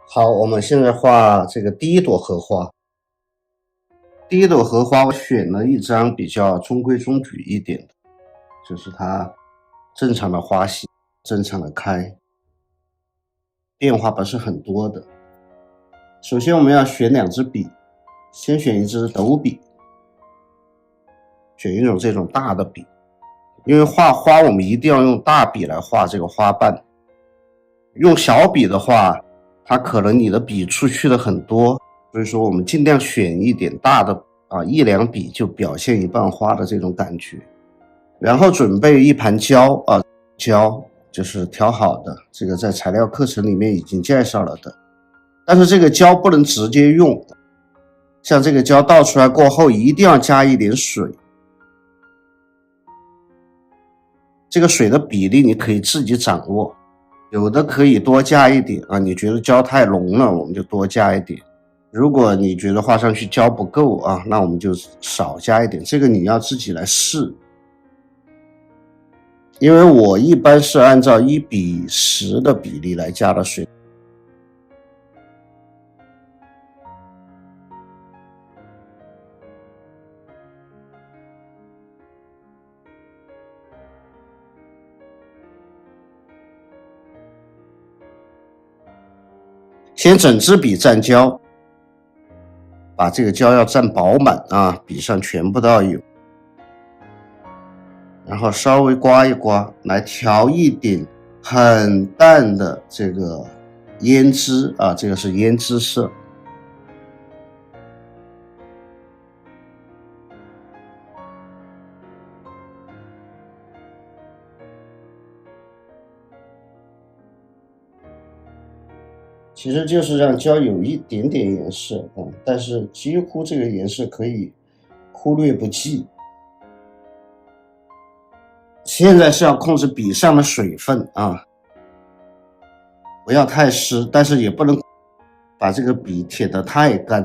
好，我们现在画这个第一朵荷花。第一朵荷花，我选了一张比较中规中矩一点的，就是它正常的花型，正常的开，变化不是很多的。首先我们要选两支笔，先选一支斗笔，选一种这种大的笔，因为画花我们一定要用大笔来画这个花瓣。用小笔的话，它可能你的笔触去的很多，所以说我们尽量选一点大的一两笔就表现一半花的这种感觉。然后准备一盘胶胶就是调好的，这个在材料课程里面已经介绍了的。但是这个胶不能直接用，像这个胶倒出来过后一定要加一点水。这个水的比例你可以自己掌握，有的可以多加一点你觉得胶太浓了，我们就多加一点。如果你觉得画上去胶不够那我们就少加一点，这个你要自己来试。因为我一般是按照1:10的比例来加的水。先整支笔蘸胶，把这个胶要蘸饱满笔上全部都要有。然后稍微刮一刮，来调一点很淡的这个胭脂这个是胭脂色。其实就是让胶有一点点颜色但是几乎这个颜色可以忽略不计。现在是要控制笔上的水分不要太湿，但是也不能把这个笔舔得太干。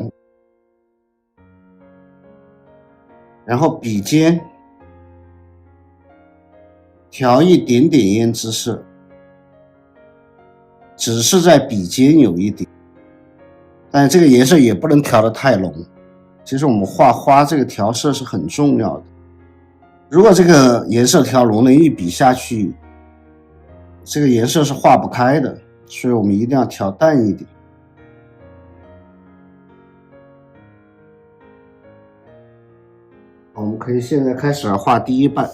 然后笔尖调一点点胭脂色，只是在笔尖有一点，但这个颜色也不能调得太浓。其实我们画花这个调色是很重要的，如果这个颜色调浓了，一笔下去这个颜色是化不开的，所以我们一定要调淡一点。我们可以现在开始来画第一瓣。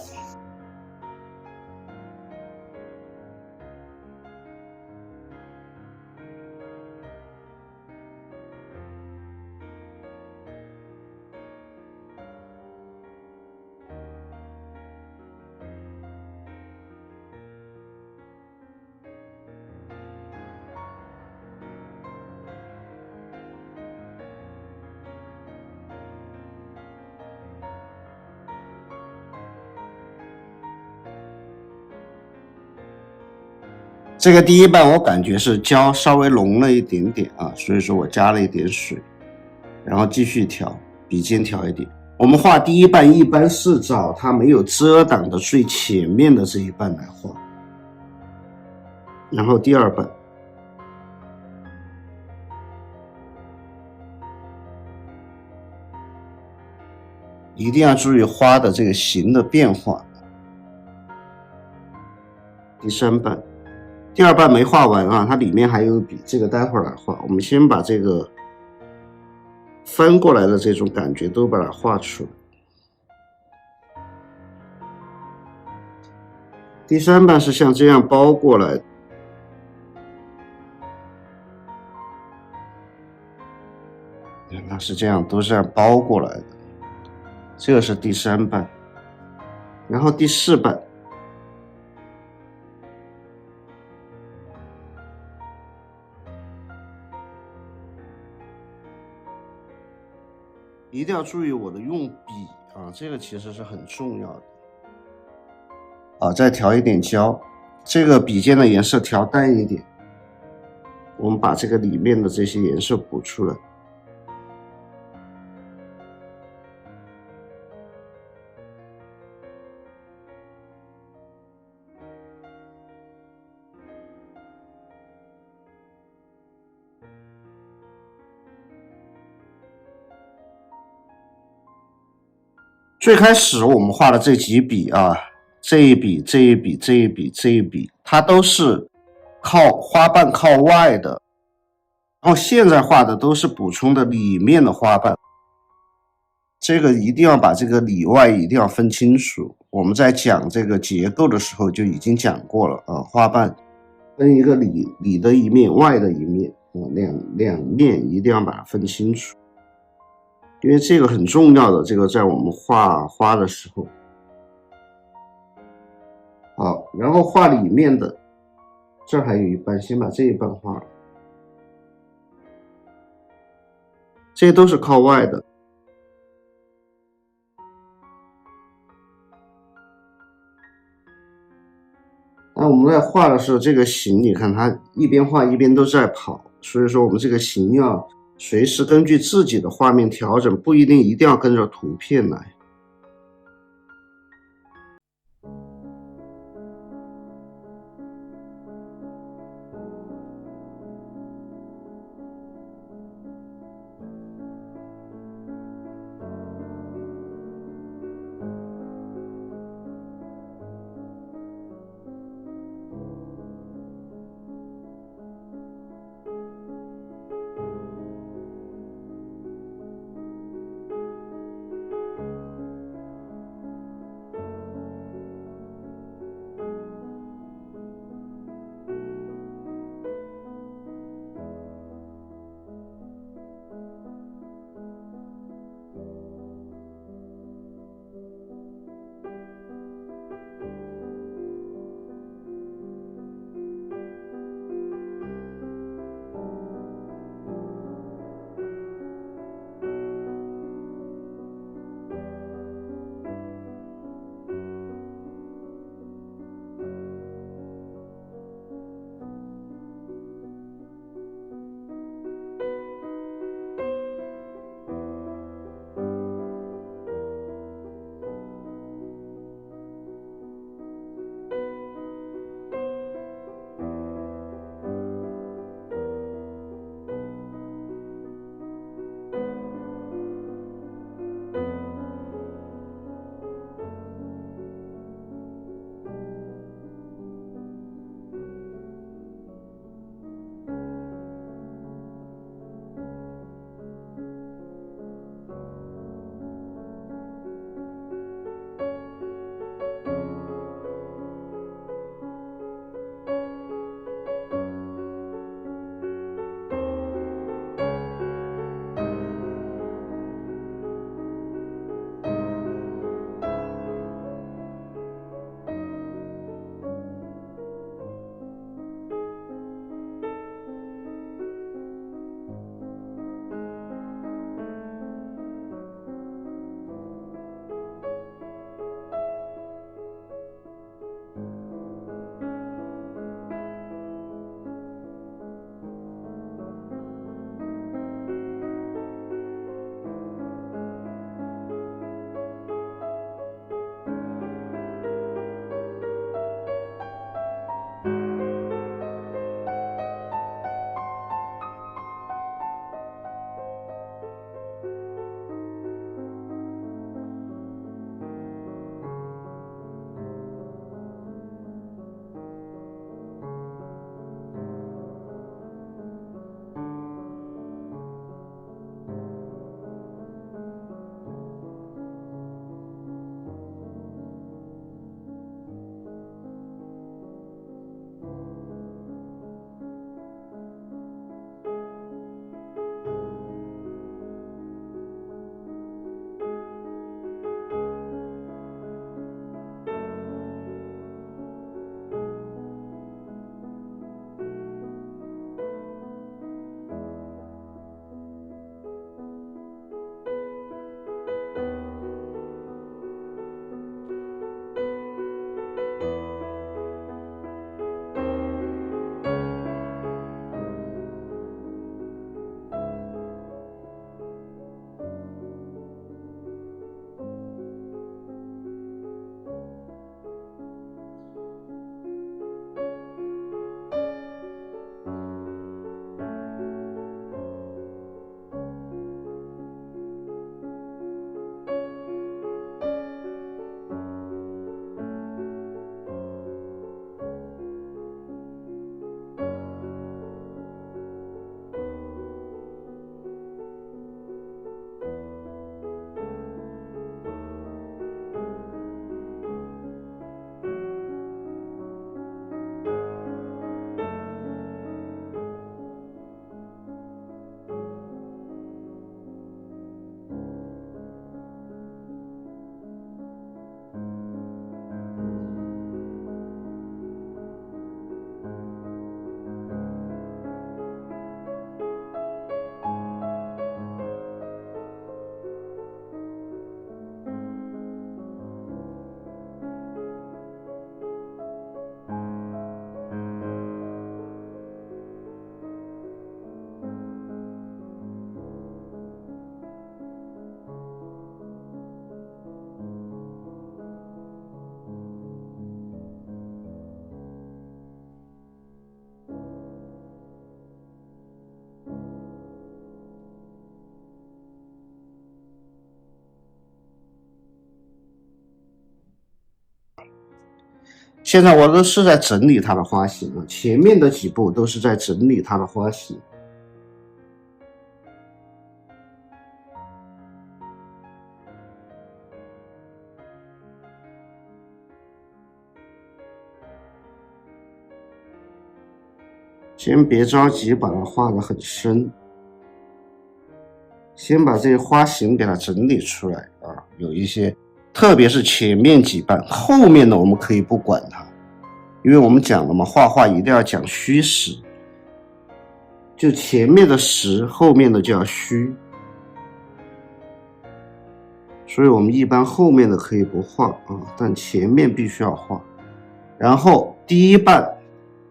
这个第一瓣我感觉是胶稍微浓了一点点所以说我加了一点水，然后继续调，笔尖调一点。我们画第一瓣一般是找它没有遮挡的最前面的这一瓣来画，然后第二瓣。一定要注意花的这个形的变化。第三瓣。第二瓣没画完它里面还有笔，这个待会儿来画。我们先把这个翻过来的这种感觉都把它画出来。第三瓣是像这样包过来的，它是这样，都是这样包过来的。这个是第三瓣，然后第四瓣。一定要注意我的用笔这个其实是很重要的。再调一点胶，这个笔尖的颜色调淡一点，我们把这个里面的这些颜色补出来。最开始我们画的这几笔啊，这一笔、这一笔、这一笔、这一笔，它都是靠花瓣靠外的，然后现在画的都是补充的里面的花瓣。这个一定要把这个里外一定要分清楚。我们在讲这个结构的时候就已经讲过了啊，花瓣分一个里的一面，外的一面，两面一定要把它分清楚。因为这个很重要的，这个在我们画花的时候。好，然后画里面的，这儿还有一半，先把这一半画了。这些都是靠外的。那我们在画的时候，这个形你看它一边画一边都在跑，所以说我们这个形要随时根据自己的画面调整，不一定一定要跟着图片来。现在我都是在整理它的花型啊，前面的几步都是在整理它的花型。先别着急把它画得很深，先把这些花型给它整理出来啊，有一些，特别是前面几瓣，后面的我们可以不管它，因为我们讲了嘛，画画一定要讲虚实，就前面的实，后面的就要虚，所以我们一般后面的可以不画啊，但前面必须要画。然后第一瓣，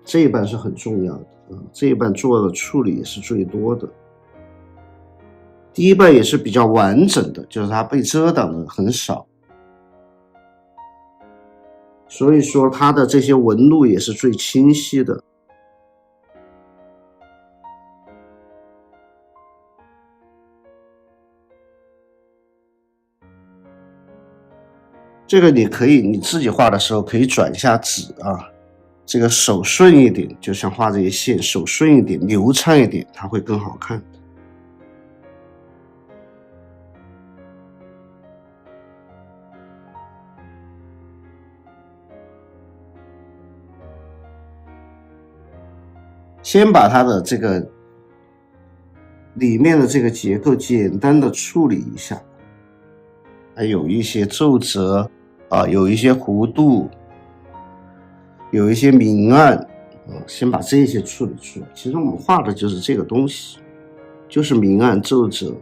这一瓣是很重要的啊，这一瓣做的处理也是最多的。第一瓣也是比较完整的，就是它被遮挡的很少，所以说它的这些纹路也是最清晰的。这个你可以你自己画的时候可以转一下纸啊，这个手顺一点，就像画这些线手顺一点，流畅一点，它会更好看。先把它的这个里面的这个结构简单的处理一下，还有一些皱褶啊，有一些弧度，有一些明暗，先把这些处理出来。其实我们画的就是这个东西，就是明暗皱褶。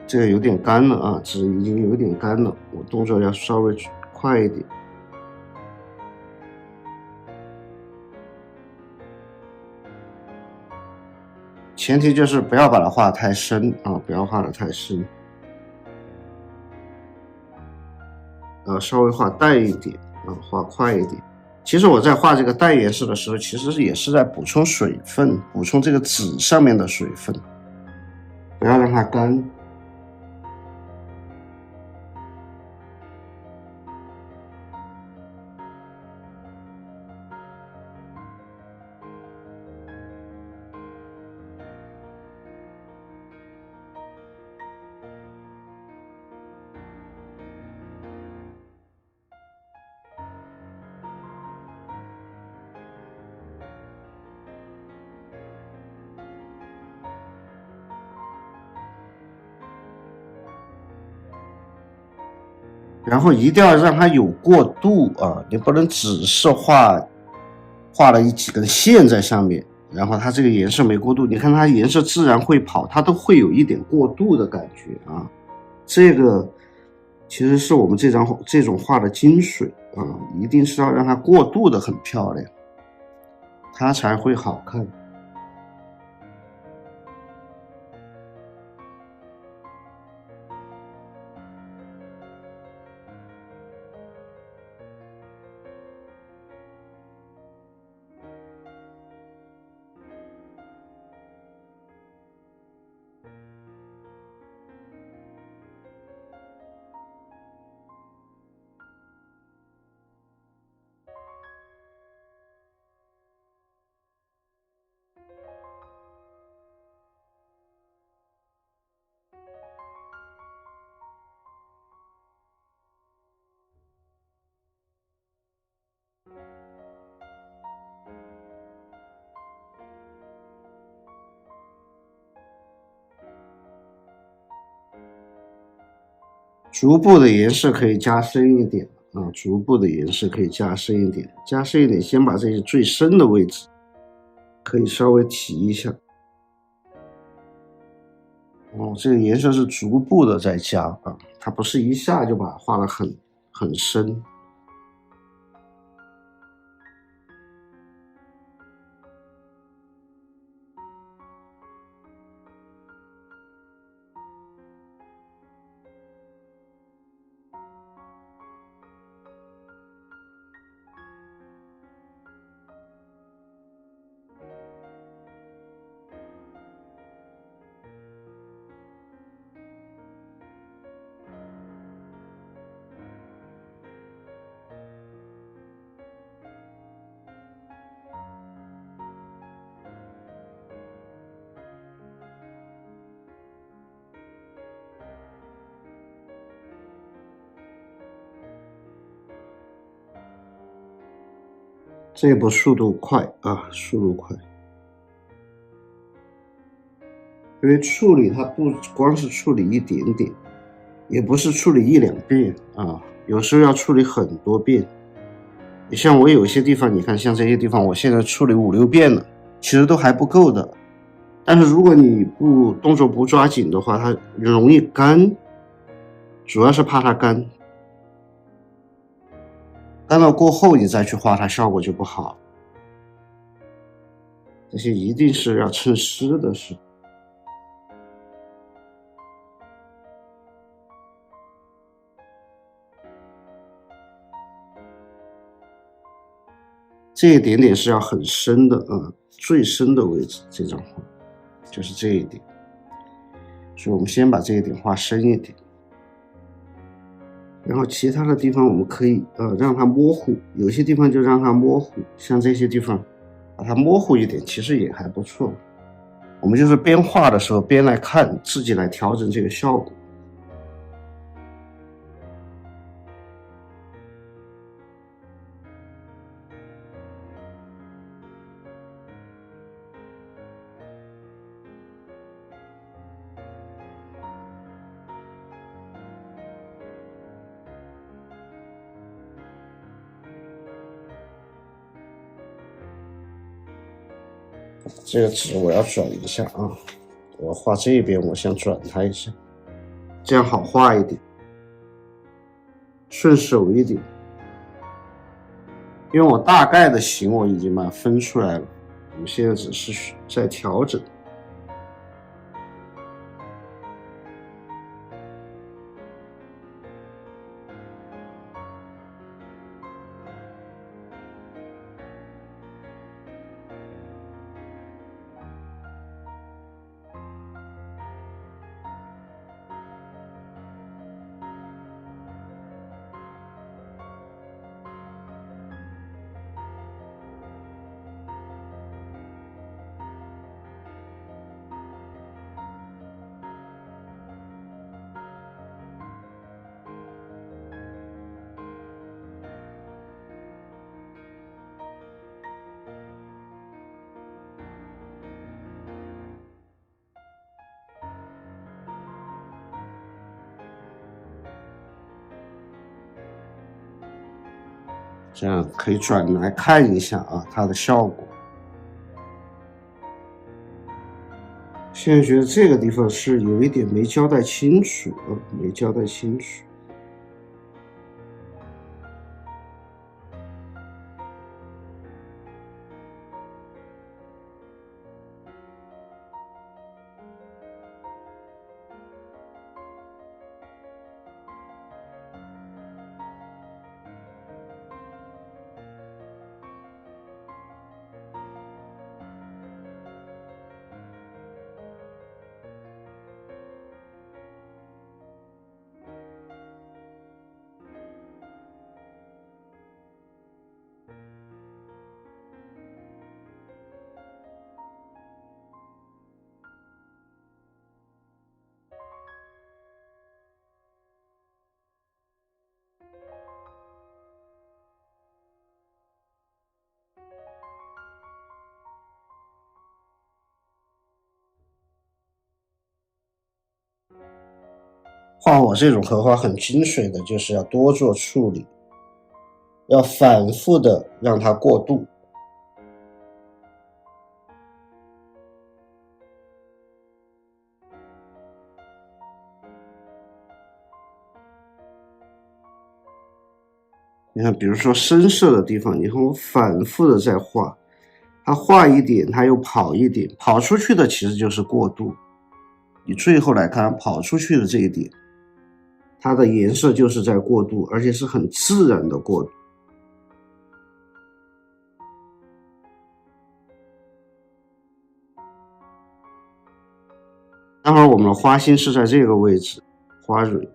这个有点干了啊，纸已经有点干了，我动作要稍微快一点。前提就是不要把它画得太深啊，不要画得太深。稍微画淡一点啊，画快一点。其实我在画这个淡颜色的时候，其实也是在补充水分，补充这个纸上面的水分，不要让它干。然后一定要让它有过渡啊，你不能只是画了几根线在上面，然后它这个颜色没过渡，你看它颜色自然会跑，它都会有一点过渡的感觉啊。这个其实是我们这种画的精髓啊，一定是要让它过渡的很漂亮，它才会好看。逐步的颜色可以加深一点啊，逐步的颜色可以加深一点，加深一点，先把这些最深的位置可以稍微提一下。这个颜色是逐步的在加啊，它不是一下就把它画得很深。这波速度快啊，速度快。因为处理它不光是处理一点点，也不是处理1-2遍啊，有时候要处理很多遍。你像我有些地方，你看像这些地方，我现在处理5-6遍了，其实都还不够的。但是如果你动作不抓紧的话，它容易干，主要是怕它干。干了过后你再去画它，效果就不好。这些一定是要趁湿的时候。这一点点是要很深的啊，最深的位置，这张画就是这一点。所以我们先把这一点画深一点，然后其他的地方我们可以让它模糊，有些地方就让它模糊，像这些地方把它模糊一点，其实也还不错。我们就是边画的时候边来看，自己来调整这个效果。这个纸我要转一下啊，我画这边我想转它一下，这样好画一点，顺手一点。因为我大概的形我已经把它分出来了，我们现在只是在调整。这样可以转来看一下啊，它的效果。现在觉得这个地方是有一点没交代清楚啊，没交代清楚。画我这种荷花很精髓的，就是要多做处理，要反复的让它过渡。你看，比如说深色的地方，你看我反复的在画，它画一点，它又跑一点，跑出去的其实就是过渡。你最后来看跑出去的这一点，它的颜色就是在过渡，而且是很自然的过渡。待会儿我们的花心是在这个位置，花蕊。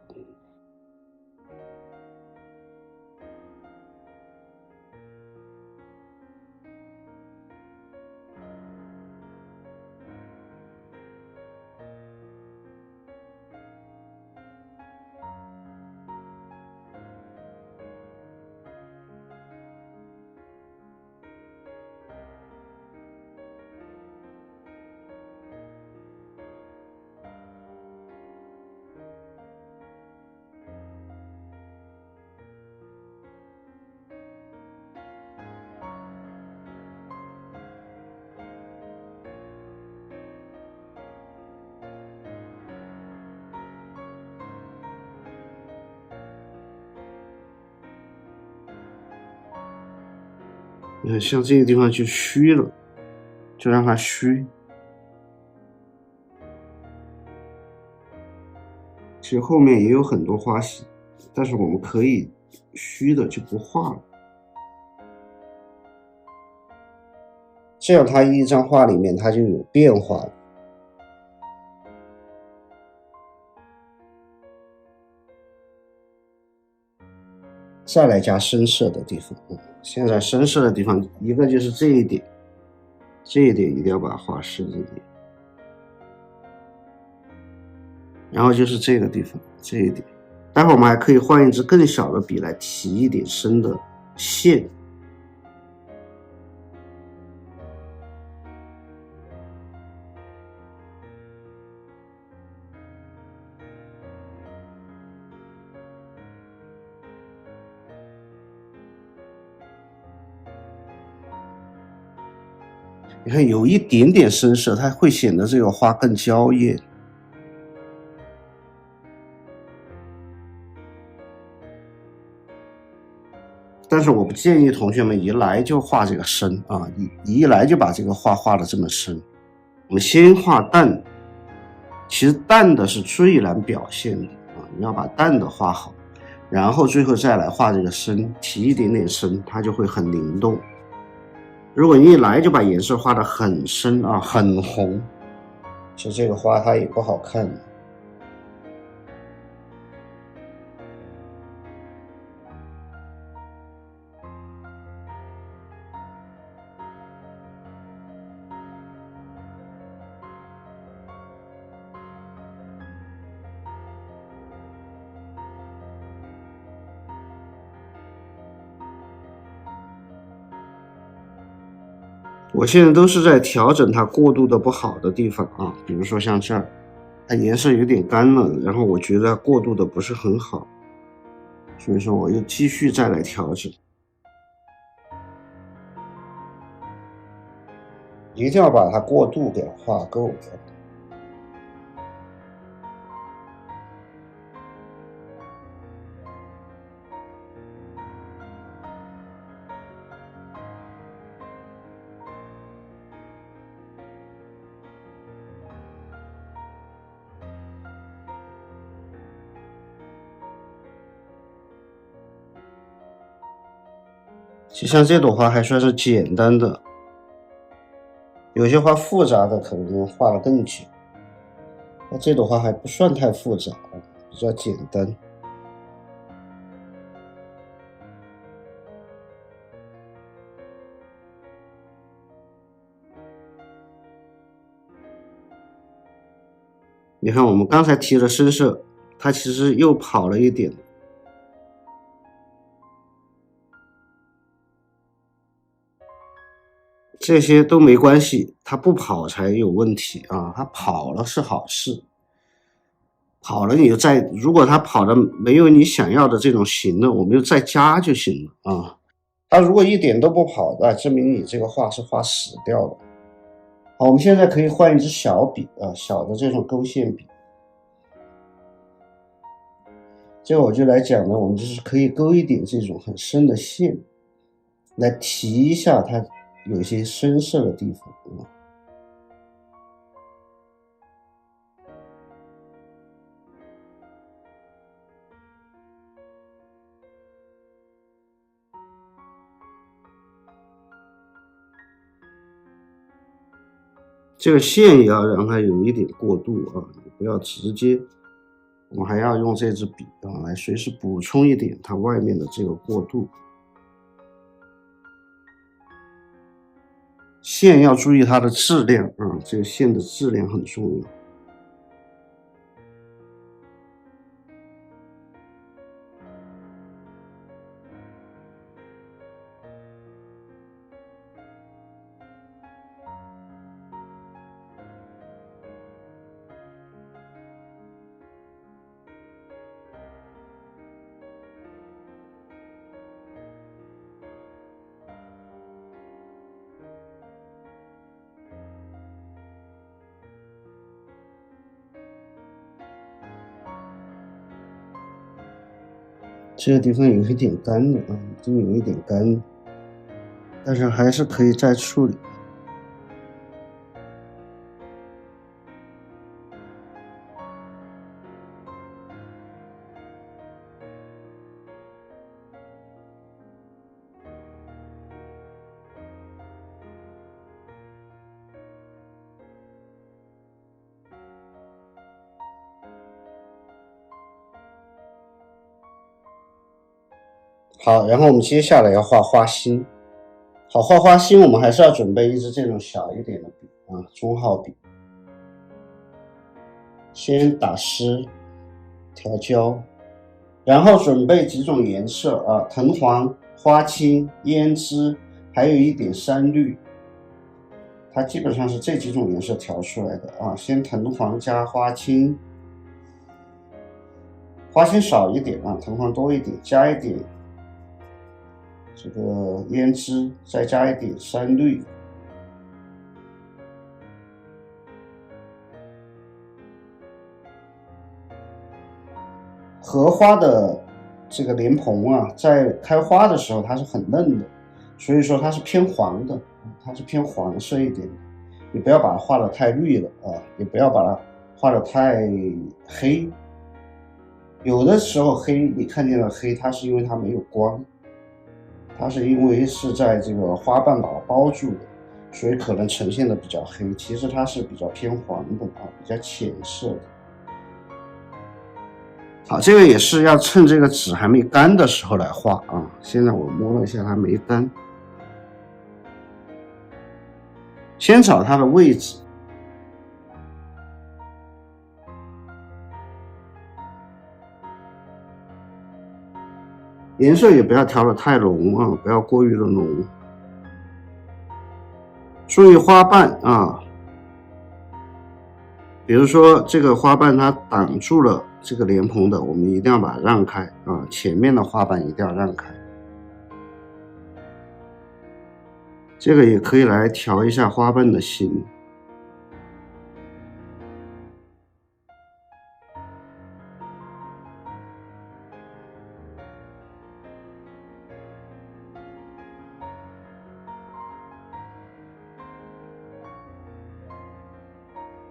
像这个地方就虚了，就让它虚。其实后面也有很多花型，但是我们可以虚的就不画了。这样它一张画里面它就有变化了。再来加深色的地方，现在深色的地方，一个就是这一点，这一点一定要把它画深一点。然后就是这个地方，这一点。待会儿我们还可以换一支更小的笔来提一点深的线。你看有一点点深色，它会显得这个花更娇艳。但是我不建议同学们一来就画这个深啊，一来就把这个画得这么深。我们先画淡，其实淡的是最难表现的啊，你要把淡的画好，然后最后再来画这个深，提一点点深，它就会很灵动。如果你一来就把颜色画得很深啊，很红，其实这个花它也不好看。我现在都是在调整它过渡的不好的地方啊，比如说像这儿，它颜色有点干了，然后我觉得过渡的不是很好，所以说我又继续再来调整。一定要把它过渡给画够。其实像这朵花还算是简单的，有些花复杂的可能画得更久，那这朵花还不算太复杂，比较简单。你看我们刚才提了深色，它其实又跑了一点。这些都没关系，它不跑才有问题啊！它跑了是好事，跑了你就再，如果它跑的没有你想要的这种型的，我们就再加就行了啊。它如果一点都不跑，那证明你这个画是画死掉的。好，我们现在可以换一支小笔啊，小的这种勾线笔。这个我就来讲呢，我们就是可以勾一点这种很深的线，来提一下它有一些深色的地方啊。这个线也要让它有一点过渡啊，不要直接。我们还要用这支笔啊，来随时补充一点它外面的这个过渡。线要注意它的质量啊，这个线的质量很重要。这个地方有一点干了啊，已经有一点干了，但是还是可以再处理。好，然后我们接下来要画花心。好，画花心我们还是要准备一支这种小一点的笔啊，中号笔。先打湿，调焦，然后准备几种颜色啊，藤黄、花青、胭脂，还有一点山绿。它基本上是这几种颜色调出来的啊。先藤黄加花青，花青少一点啊，藤黄多一点，加一点这个胭脂，再加一点山绿。荷花的这个莲蓬啊，在开花的时候它是很嫩的，所以说它是偏黄的，它是偏黄色一点的。你不要把它画得太绿了啊，也不要把它画得太黑。有的时候黑，你看见了黑，它是因为它没有光。它是因为是在这个花瓣把它包住的，所以可能呈现的比较黑，其实它是比较偏黄的啊，比较浅色的。好，这个也是要趁这个纸还没干的时候来画啊。现在我摸了一下，它没干。先找它的位置，颜色也不要调得太浓啊，不要过于的浓。注意花瓣啊，比如说这个花瓣它挡住了这个莲蓬的，我们一定要把它让开啊，前面的花瓣一定要让开。这个也可以来调一下花瓣的形。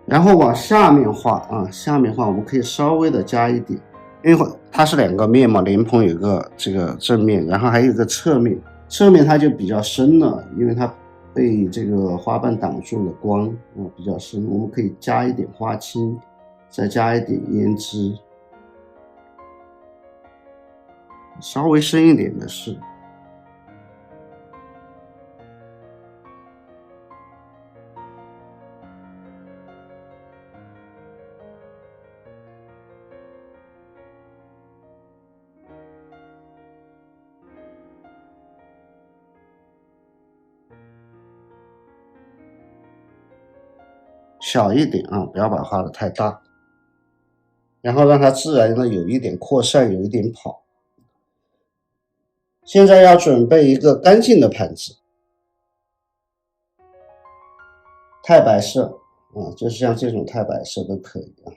然后往下面画啊，下面画我们可以稍微的加一点，因为它是两个面嘛，莲蓬有个这个正面，然后还有一个侧面，侧面它就比较深了，因为它被这个花瓣挡住了光啊，比较深。我们可以加一点花青，再加一点胭脂，稍微深一点的是。小一点啊，不要把它画得太大，然后让它自然的有一点扩散，有一点跑。现在要准备一个干净的盘子，太白色啊，就是像这种太白色都可以啊。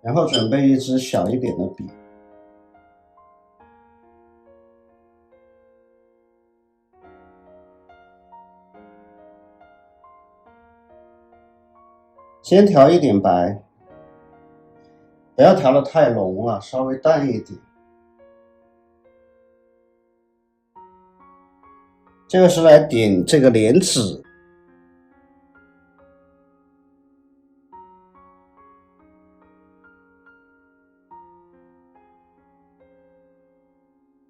然后准备一支小一点的笔。先调一点白，不要调得太浓了，稍微淡一点。这个是来点这个莲子。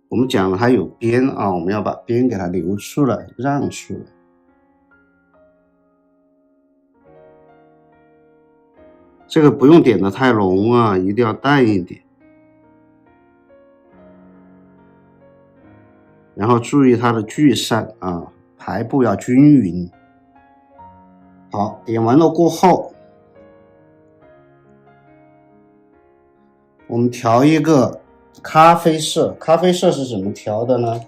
我们讲了它有边啊，我们要把边给它留出来，让出来。这个不用点得太浓啊，一定要淡一点。然后注意它的聚散啊，排布要均匀。好，点完了过后，我们调一个咖啡色。咖啡色是怎么调的呢？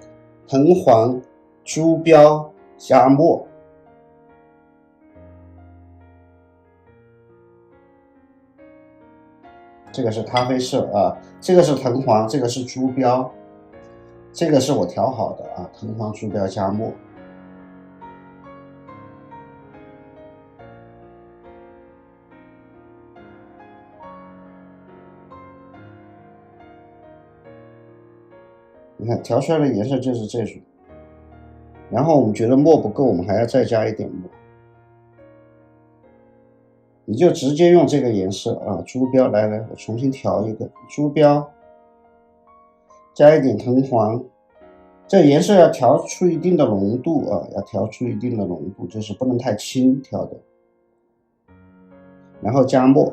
藤黄、朱标加墨。这个是咖啡色啊，这个是藤黄，这个是朱标，这个是我调好的啊，藤黄、朱标加墨。你看调出来的颜色就是这种。然后我们觉得墨不够，我们还要再加一点墨。你就直接用这个颜色啊，朱标，来，我重新调一个朱标，加一点藤黄，这颜色要调出一定的浓度啊，要调出一定的浓度，就是不能太轻调的。然后加墨，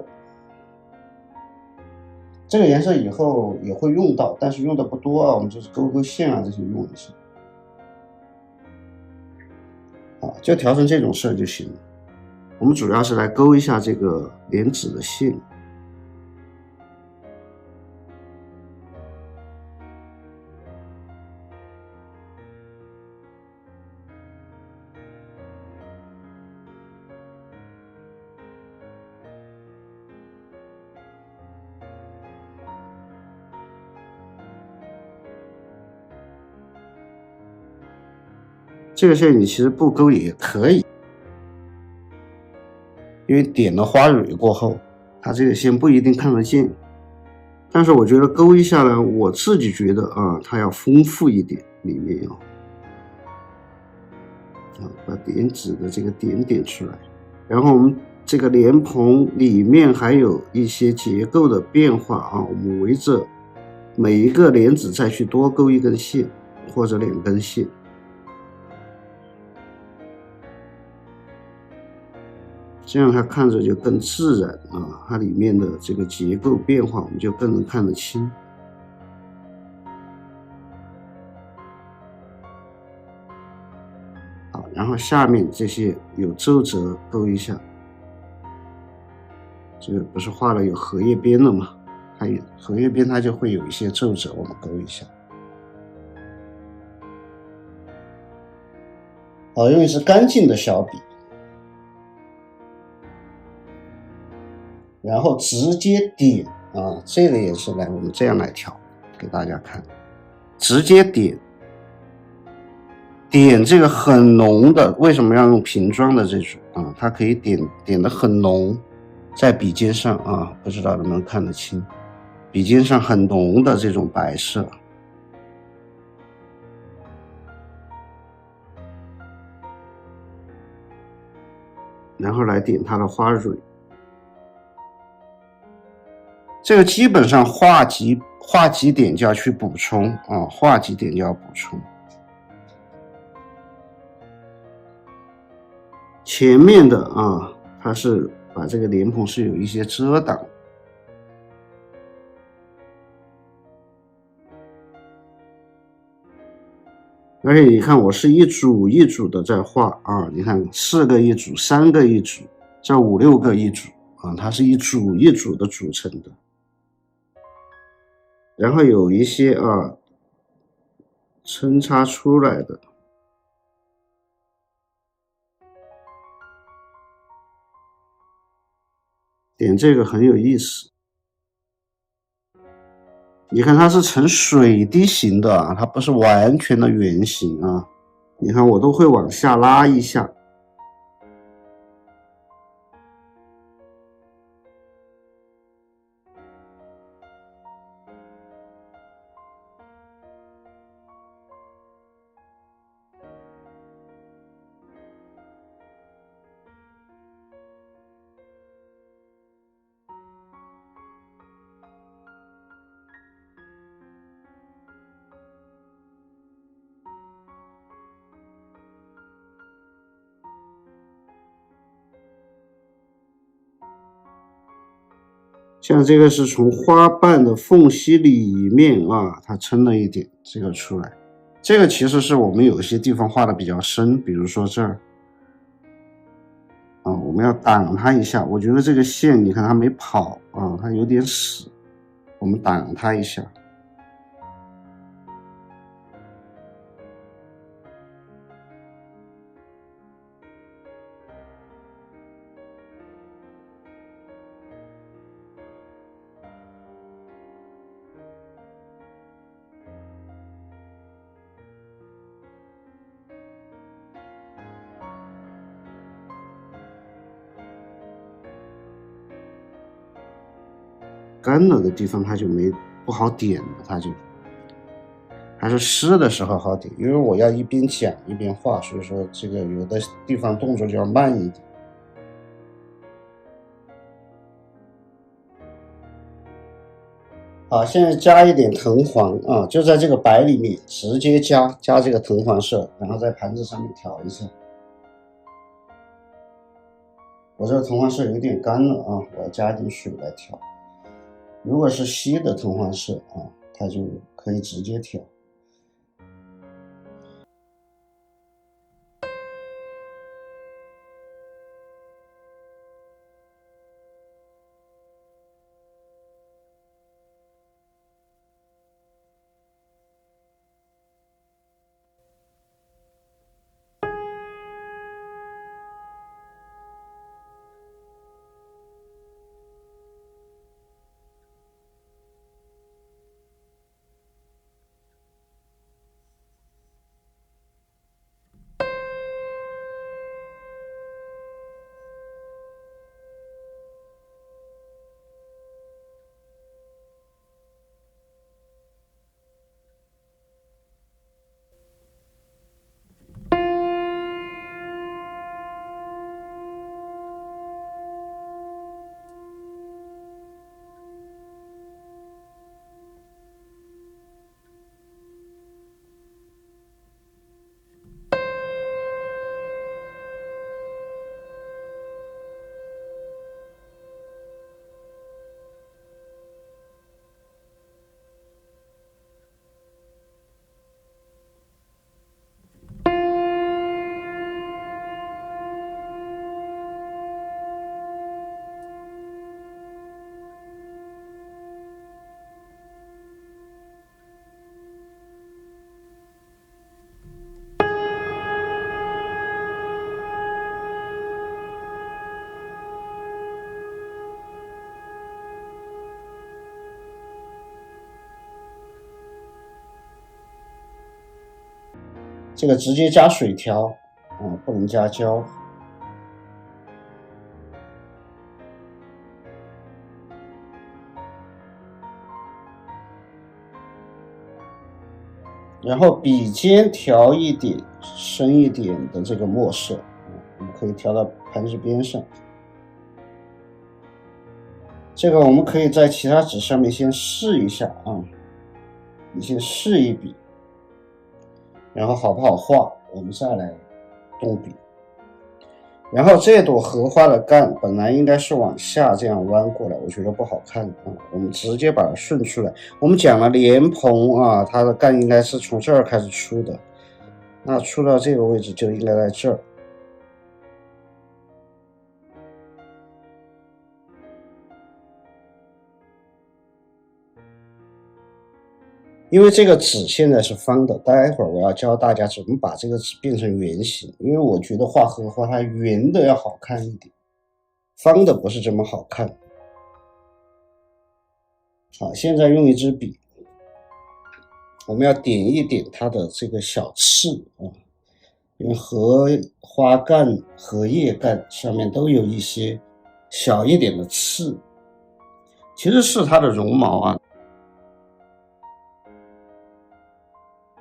这个颜色以后也会用到，但是用的不多啊，我们就是勾勾线啊这些用一下。啊，就调成这种色就行了。我们主要是来勾一下这个莲子的线。这个线你其实不勾也可以，因为点了花蕊过后，它这个线不一定看得见。但是我觉得勾一下呢，我自己觉得啊，它要丰富一点，里面要把莲子的这个点点出来。然后我们这个莲蓬里面还有一些结构的变化啊，我们围着每一个莲子再去多勾一根线或者2根线。这样它看着就更自然啊，它里面的这个结构变化我们就更能看得清。好，然后下面这些有皱褶勾一下，这个不是画了有荷叶边了吗？它有荷叶边，它就会有一些皱褶，我们勾一下。好，用一支干净的小笔。然后直接点啊，这个颜色来，我们这样来调，给大家看，直接点这个很浓的，为什么要用瓶装的这种啊？它可以点的很浓，在笔尖上啊，不知道能不能看得清，笔尖上很浓的这种白色。然后来点它的花蕊。这个基本上画几点就要去补充啊，画几点就要补充。前面的啊，它是把这个莲蓬是有一些遮挡，而且你看我是一组一组的在画啊，你看4个一组，3个一组，这5、6个一组啊，它是一组一组的组成的。然后有一些啊抻插出来的，点这个很有意思。你看它是呈水滴形的啊，它不是完全的圆形啊。你看我都会往下拉一下。像这个是从花瓣的缝隙里面啊，它抻了一点这个出来。这个其实是我们有些地方画的比较深，比如说这儿啊，我们要挡它一下。我觉得这个线你看它没跑啊，它有点死，我们挡它一下。干了的地方它就不好点了，它就还是湿的时候好点，因为我要一边讲一边画，所以说这个有的地方动作就要慢一点。好，现在加一点藤黄啊，就在这个白里面直接加这个藤黄色，然后在盘子上面调一下。我这个藤黄色有点干了啊，我要加一点水来调。如果是稀的藤黄色啊，它就可以直接调。这个直接加水调啊，不能加胶。然后笔尖调一点深一点的这个墨色，我们可以调到盘子边上。这个我们可以在其他纸上面先试一下啊，你先试一笔，然后好不好画，我们再来动笔。然后这朵荷花的干本来应该是往下这样弯过来，我觉得不好看啊，我们直接把它顺出来。我们讲了莲蓬啊，它的干应该是从这儿开始出的，那出到这个位置就应该在这儿。因为这个纸现在是方的，待会儿我要教大家怎么把这个纸变成圆形，因为我觉得画荷花它圆的要好看一点，方的不是这么好看。好，现在用一支笔，我们要点一点它的这个小刺啊，因为荷花干、荷叶干上面都有一些小一点的刺，其实是它的绒毛啊。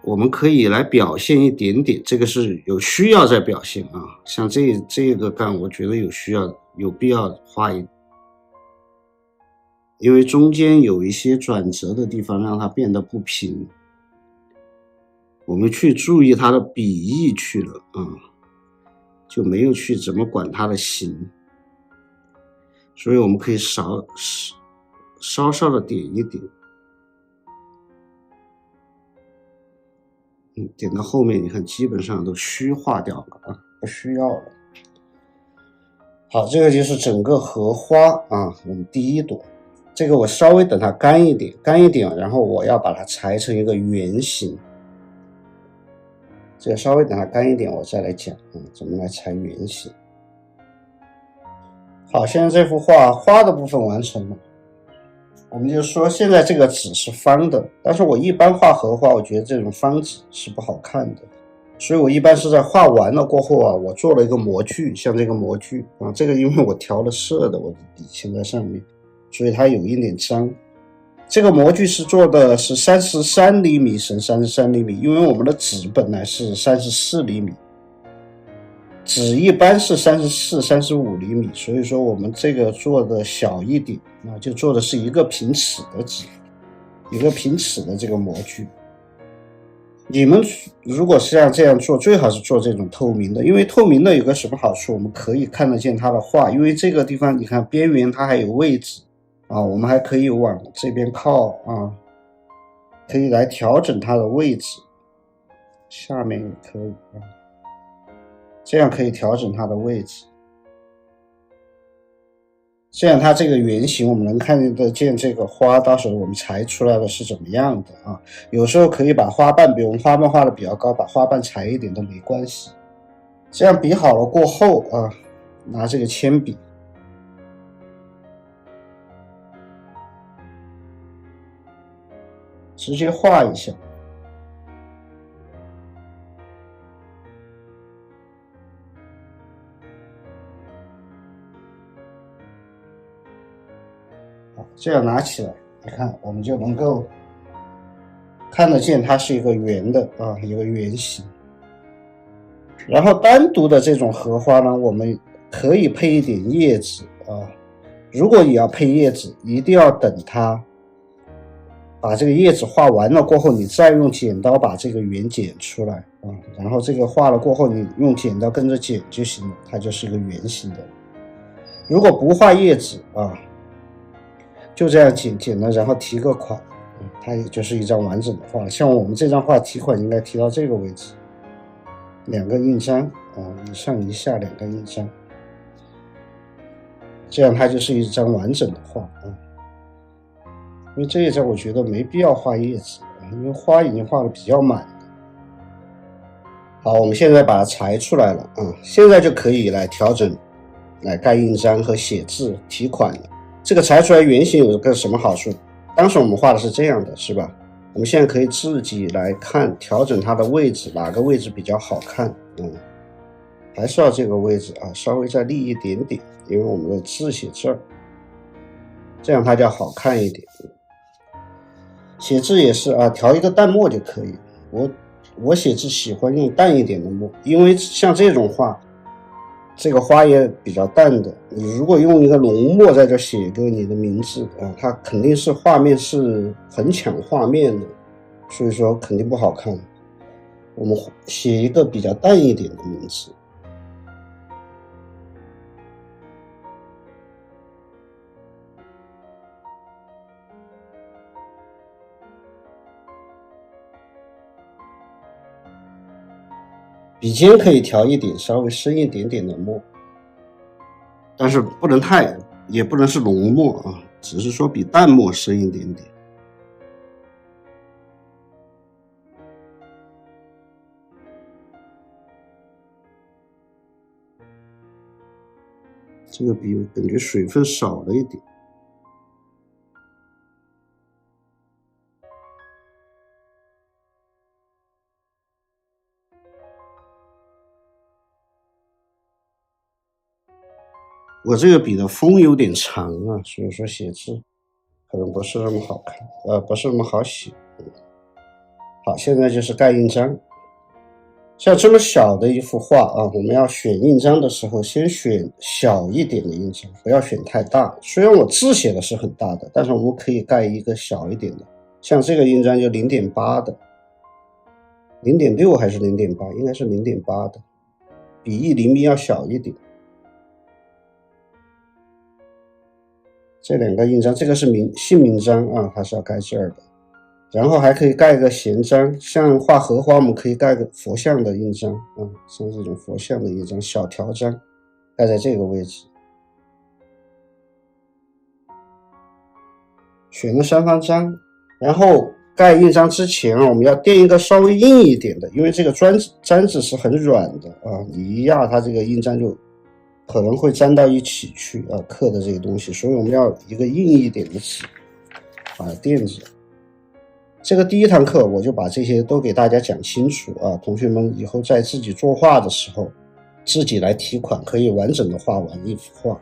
我们可以来表现一点点，这个是有需要再表现啊。像这个干，我觉得有必要画一点，因为中间有一些转折的地方，让它变得不平。我们去注意它的笔意去了啊，就没有去怎么管它的形。所以我们可以稍稍的点一点。点到后面，你看基本上都虚化掉了啊，不需要了。好，这个就是整个荷花啊，我们第一朵。这个我稍微等它干一点，然后我要把它裁成一个圆形。这个稍微等它干一点，我再来讲怎么来裁圆形。好，现在这幅画花的部分完成了。我们就说现在这个纸是方的，但是我一般画荷花，我觉得这种方纸是不好看的，所以我一般是在画完了过后啊，我做了一个模具，像这个模具啊，这个因为我调了色的，我的笔先在上面，所以它有一点脏。这个模具是做的是33厘米乘33厘米，因为我们的纸本来是34厘米，纸一般是34、35厘米，所以说我们这个做的小一点，就做的是一个平尺的纸，一个平尺的这个模具。你们如果是要这样做，最好是做这种透明的，因为透明的有个什么好处，我们可以看得见它的画，因为这个地方你看边缘它还有位置我们还可以往这边靠可以来调整它的位置，下面也可以这样可以调整它的位置，这样它这个圆形我们能看得见这个花，到时候我们裁出来的是怎么样的有时候可以把花瓣，比如我们花瓣画的比较高，把花瓣裁一点都没关系。这样比好了过后拿这个铅笔直接画一下。这样拿起来，你看我们就能够看得见它是一个圆的一个圆形。然后单独的这种荷花呢，我们可以配一点叶子如果你要配叶子，一定要等它把这个叶子画完了过后，你再用剪刀把这个圆剪出来然后这个画了过后，你用剪刀跟着剪就行了，它就是一个圆形的。如果不画叶子就这样剪了，然后提个款它也就是一张完整的画。像我们这张画提款应该提到这个位置，2个印章一上一下2个印章，这样它就是一张完整的画因为这一张我觉得没必要画叶子因为花已经画的比较满了。好，我们现在把它裁出来了现在就可以来调整来盖印章和写字提款了。这个裁出来圆形有个什么好处？当时我们画的是这样的，是吧？我们现在可以自己来看调整它的位置，哪个位置比较好看还是要这个位置稍微再立一点点，因为我们的字写这儿，这样它就好看一点。写字也是调一个淡墨就可以。我写字喜欢用淡一点的墨，因为像这种画，这个花也比较淡的，你如果用一个浓墨在这写一个你的名字它肯定是画面是很抢画面的，所以说肯定不好看。我们写一个比较淡一点的名字。笔尖可以调一点稍微深一点点的墨，但是不能太，也不能是浓墨只是说比淡墨深一点点。这个笔我感觉水分少了一点。我这个笔的锋有点长所以说写字可能不是那么好看不是那么好写好，现在就是盖印章。像这么小的一幅画我们要选印章的时候，先选小一点的印章，不要选太大。虽然我字写的是很大的，但是我们可以盖一个小一点的，像这个印章就 0.8 的 0.6 还是 0.8， 应该是 0.8 的，比1厘米要小一点。这2个印章，这个是姓名章它是要盖这儿的，然后还可以盖个闲章，像画荷花我们可以盖个佛像的印章像这种佛像的印章小条章盖在这个位置。选个3方章，然后盖印章之前我们要垫一个稍微硬一点的，因为这个粘纸是很软的你一压它这个印章就可能会粘到一起去刻的这个东西，所以我们要一个硬一点的纸把它垫着。这个第一堂课我就把这些都给大家讲清楚同学们以后在自己作画的时候自己来提款，可以完整的画完一幅画。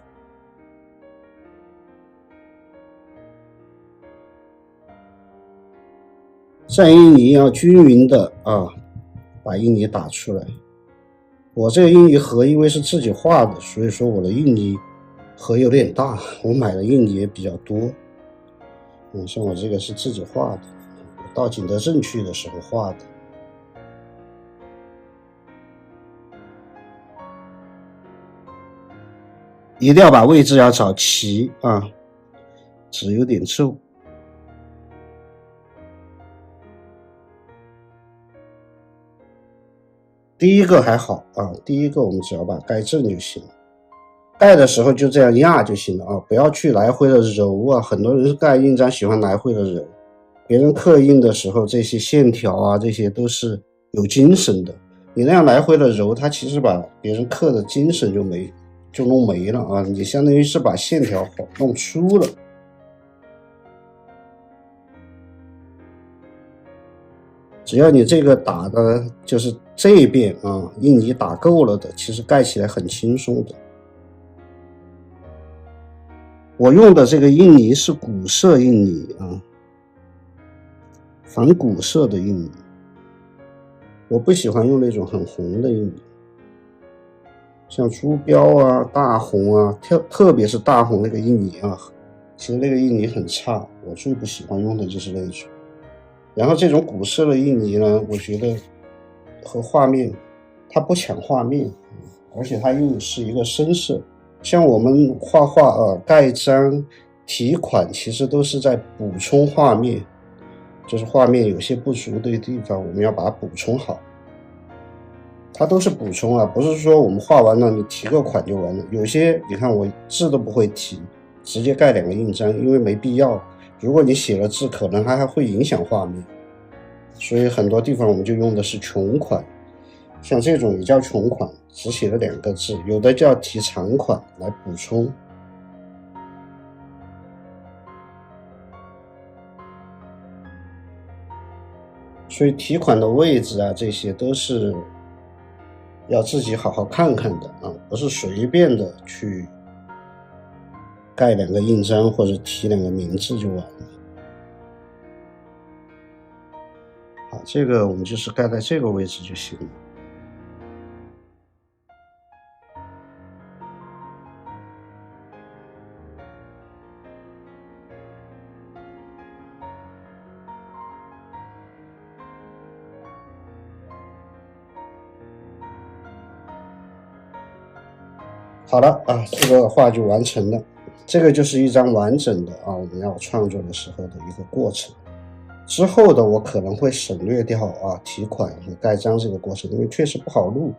像印泥要均匀的把印泥打出来。我这个印泥盒因为是自己画的，所以说我的印泥盒有点大，我买的印泥也比较多。像我这个是自己画的，到景德镇去的时候画的。一定要把位置要找齐纸有点皱。第一个还好第一个我们只要把盖正就行了。盖的时候就这样压就行了不要去来回的揉很多人盖印章喜欢来回的揉，别人刻印的时候这些线条这些都是有精神的，你那样来回的揉，它其实把别人刻的精神就弄没了你相当于是把线条弄粗了。只要你这个打的就是这一遍印泥打够了的，其实盖起来很轻松的。我用的这个印泥是古色印泥反古色的印泥，我不喜欢用那种很红的印泥，像朱标大红特别是大红那个印泥其实那个印泥很差，我最不喜欢用的就是那种。然后这种古色的印泥呢，我觉得和画面它不抢画面，而且它又是一个深色。像我们画画盖章题款其实都是在补充画面，就是画面有些不足的地方我们要把它补充好，它都是补充不是说我们画完了你题个款就完了。有些你看我字都不会题，直接盖2个印章，因为没必要，如果你写了字可能还会影响画面，所以很多地方我们就用的是穷款，像这种也叫穷款，只写了2个字，有的叫题长款来补充。所以题款的位置这些都是要自己好好看看的不是随便的去盖2个印章或者题2个名字就完了。好，这个我们就是盖在这个位置就行了。好了这个画就完成了。这个就是一张完整的我们要创作的时候的一个过程。之后的我可能会省略掉题款和盖章这个过程，因为确实不好录。